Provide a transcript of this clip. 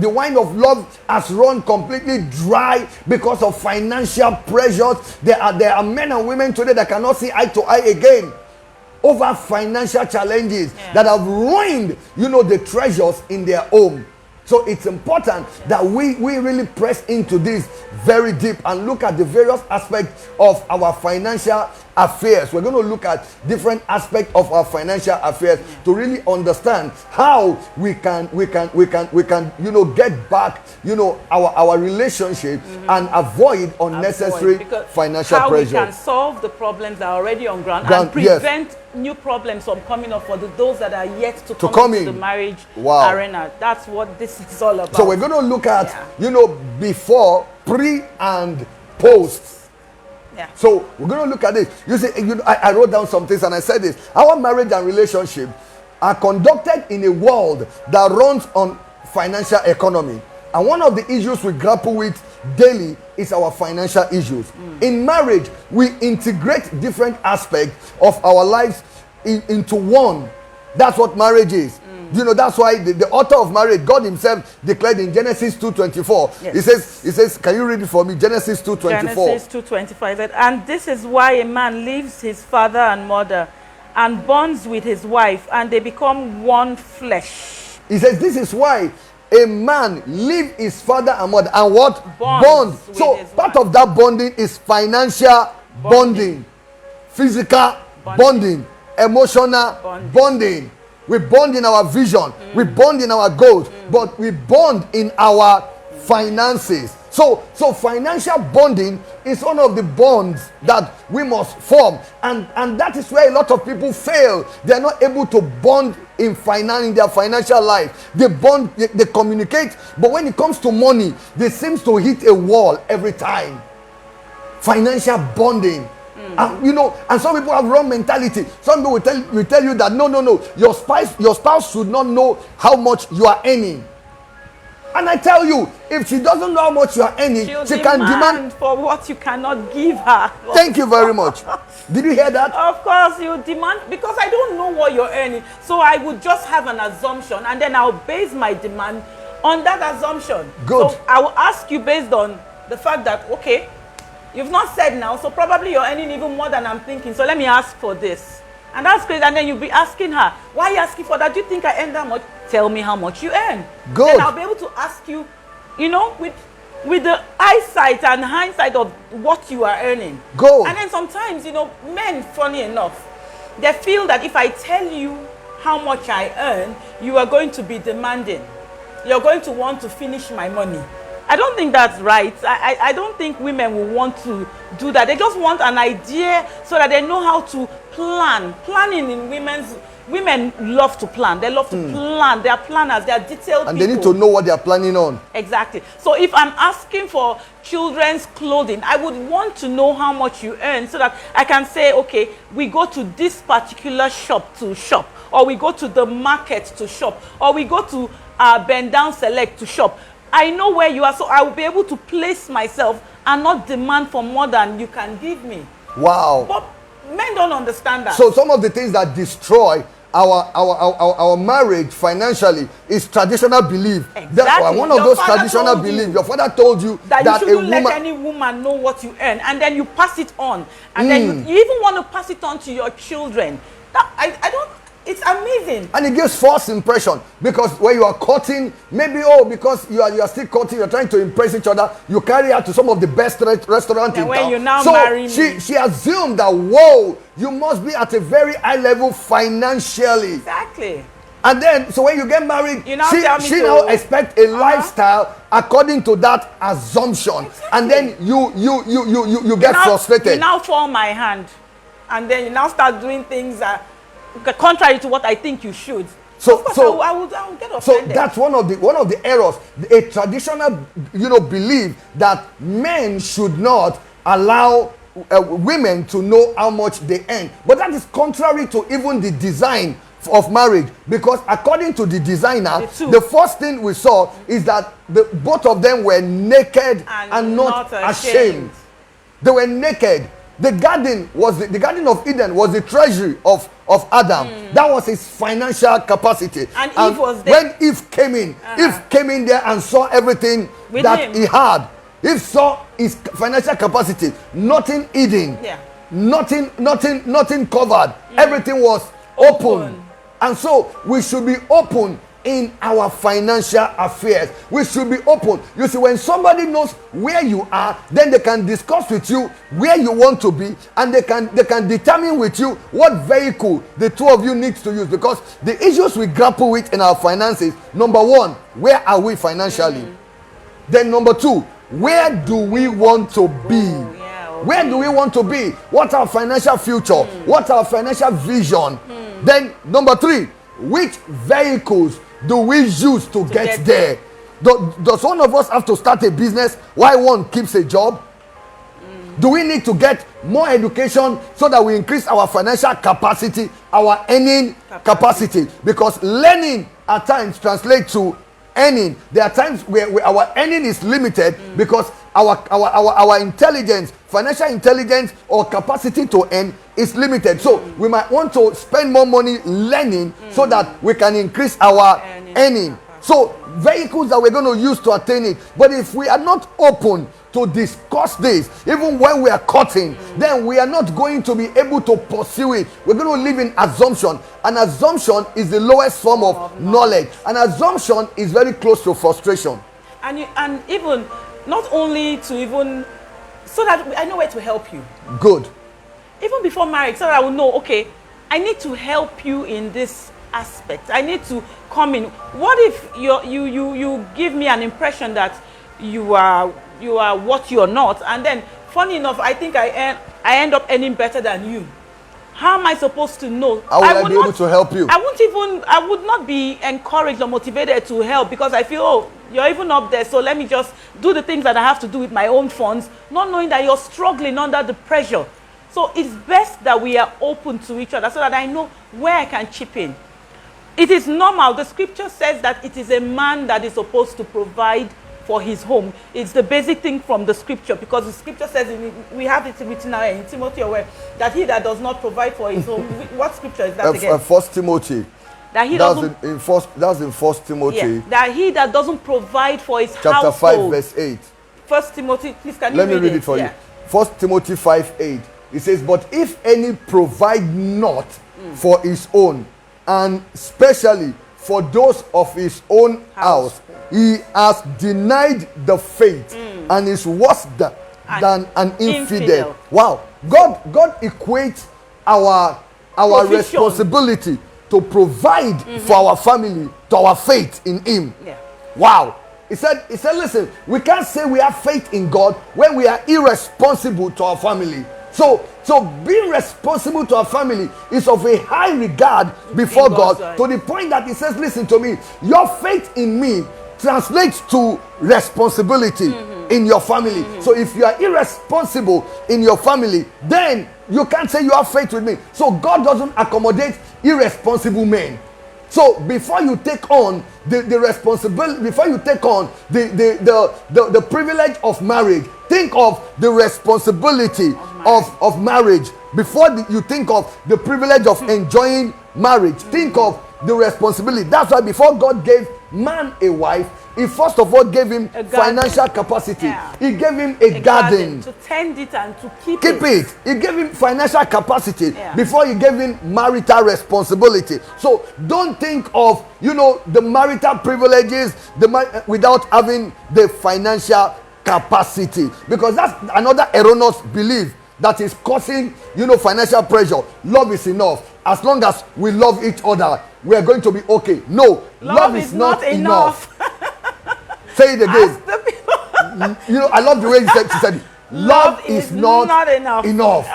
the wine of love has run completely dry because of financial pressures. There are men and women today that cannot see eye to eye again over financial challenges that have ruined, the treasures in their home. So it's important that we really press into this very deep and look at the various aspects of our financial affairs. We're going to look at different aspects of our financial affairs to really understand how we can get back our relationship and avoid unnecessary financial pressure. How we can solve the problems that are already on ground and prevent new problems from coming up for those that are yet to come into the marriage arena. That's what this is all about. So we're going to look at before, pre and post. So we're going to look at this. You see, I wrote down some things and I said this. Our marriage and relationship are conducted in a world that runs on financial economy. And one of the issues we grapple with daily is our financial issues. In marriage, we integrate different aspects of our lives into one. That's what marriage is. That's why the author of marriage, God himself, declared in Genesis 2:24. He says, can you read it for me? Genesis 2:24. Genesis 2:25 said, and this is why a man leaves his father and mother and bonds with his wife, and they become one flesh. He says, this is why a man leave his father and mother and what? Bond. So part of that bonding is financial bonding, physical bonding, emotional bonding. We bond in our vision, we bond in our goals, but we bond in our finances. So financial bonding is one of the bonds that we must form, and that is where a lot of people fail. They are not able to bond in their financial life. They bond, they communicate, but when it comes to money, they seem to hit a wall every time. Financial bonding. And some people have wrong mentality. Some people will tell you that no, your spouse should not know how much you are earning. And I tell you, if she doesn't know how much you are earning, she can demand for what you cannot give her. Thank you very much. Did you hear that? Of course, you demand, because I don't know what you're earning. So I would just have an assumption, and then I'll base my demand on that assumption. Good. So I will ask you based on the fact that, okay, you've not said now, so probably you're earning even more than I'm thinking. So let me ask for this. And that's crazy. And then you'll be asking her, why are you asking for that? Do you think I earn that much? Tell me how much you earn. Good. Then I'll be able to ask you, with the eyesight and hindsight of what you are earning. Good. And then sometimes, men, funny enough, they feel that if I tell you how much I earn, you are going to be demanding. You're going to want to finish my money. I don't think that's right. I don't think women will want to do that. They just want an idea so that they know how to plan. Planning in women love to plan. They love to plan. They are planners. They are detailed and people. They need to know what they are planning on. Exactly. So if I'm asking for children's clothing, I would want to know how much you earn so that I can say, okay, we go to this particular shop to shop, or we go to the market to shop, or we go to Bend Down Select to shop. I know where you are, so I will be able to place myself and not demand for more than you can give me. Wow. But men don't understand that. So some of the things that destroy our marriage financially is traditional belief. Exactly. That's why one of those traditional beliefs, your father told you that you shouldn't let any woman know what you earn, and then you pass it on, and then you even want to pass it on to your children. I don't. It's amazing. And it gives false impression, because when you are courting, maybe because you are still courting, you're trying to impress each other, you carry her to some of the best restaurants in when town. You now marry me. She assumed that, whoa, you must be at a very high level financially. Exactly. And then, so when you get married, you now she now expects a lifestyle according to that assumption. Exactly. And then you get frustrated. You now fall my hand, and then you now start doing things contrary to what I think you should. So I would get offended. So that's one of the errors. A traditional belief that men should not allow women to know how much they earn. But that is contrary to even the design of marriage, because according to the designer, the first thing we saw is that both of them were naked and not ashamed. They were naked. The garden was the Garden of Eden was the treasury of Adam. That was his financial capacity. And Eve was there. When Eve came in, Eve came in there and saw everything With that him. he had. Eve saw his financial capacity, nothing hidden, nothing covered. Everything was open. And so we should be open in our financial affairs. We should be open. You see, when somebody knows where you are, then they can discuss with you where you want to be, and they can determine with you what vehicle the two of you need to use. Because the issues we grapple with in our finances, number one, where are we financially? Then number two, where do we want to be? Where do we want to be? What's our financial future? What's our financial vision? Then number three, which vehicles do we use to get there? Does one of us have to start a business while one keeps a job? Do we need to get more education so that we increase our financial capacity, our earning capacity? Because learning at times translates to earning. There are times where our earning is limited because our intelligence, financial intelligence or capacity to earn is limited. So we might want to spend more money learning so that we can increase our earning. So vehicles that we're going to use to attain it. But if we are not open to discuss this, even when we are cutting, then we are not going to be able to pursue it. We're going to live in assumption. An assumption is the lowest form of knowledge. An assumption is very close to frustration. And even not only to even so that I know where to help you. Good. Even before marriage, so that I will know, okay, I need to help you in this aspect. I need to come in. What if you give me an impression that you are what you're not, and then funny enough, I think I end up earning better than you. How am I supposed to know? How will I be able to help you? I would not be encouraged or motivated to help because I feel, oh, you're even up there, so let me just do the things that I have to do with my own funds, not knowing that you're struggling under the pressure. So it's best that we are open to each other so that I know where I can chip in. It is normal. The scripture says that it is a man that is supposed to provide for his home. It's the basic thing from the scripture, because the scripture says, we have it written now in Timothy, that he that does not provide for his home. What scripture is that again? 1 Timothy. That he that's doesn't, in 1 Timothy. Yeah, that he that doesn't provide for his chapter household. 5 verse 8. 1 Timothy, please can you Let me read it for you. 1 Timothy 5:8. It says, but if any provide not for his own, and especially for those of his own house, he has denied the faith and is worse than an infidel. Wow. God equates our responsibility to provide for our family to our faith in him. Yeah. Wow. He said, listen, we can't say we have faith in God when we are irresponsible to our family. So being responsible to our family is of a high regard before God, to the point that he says, listen to me, your faith in me translates to responsibility in your family. So if you are irresponsible in your family, then you can't say you have faith with me. So God doesn't accommodate irresponsible men. So before you take on the responsibility, before you take on the privilege of marriage, think of the responsibility of marriage. Before you think of the privilege of enjoying marriage, think of the responsibility. That's why before God gave man a wife, he first of all gave him financial capacity. Yeah. He gave him a garden to tend it and to keep it. He gave him financial capacity before he gave him marital responsibility. So don't think of, the marital privileges without having the financial capacity, because that's another erroneous belief that is causing financial pressure. Love is enough. As long as we love each other, we are going to be okay. No, love is not enough. Say it again. I love the way she said it. Love is not enough.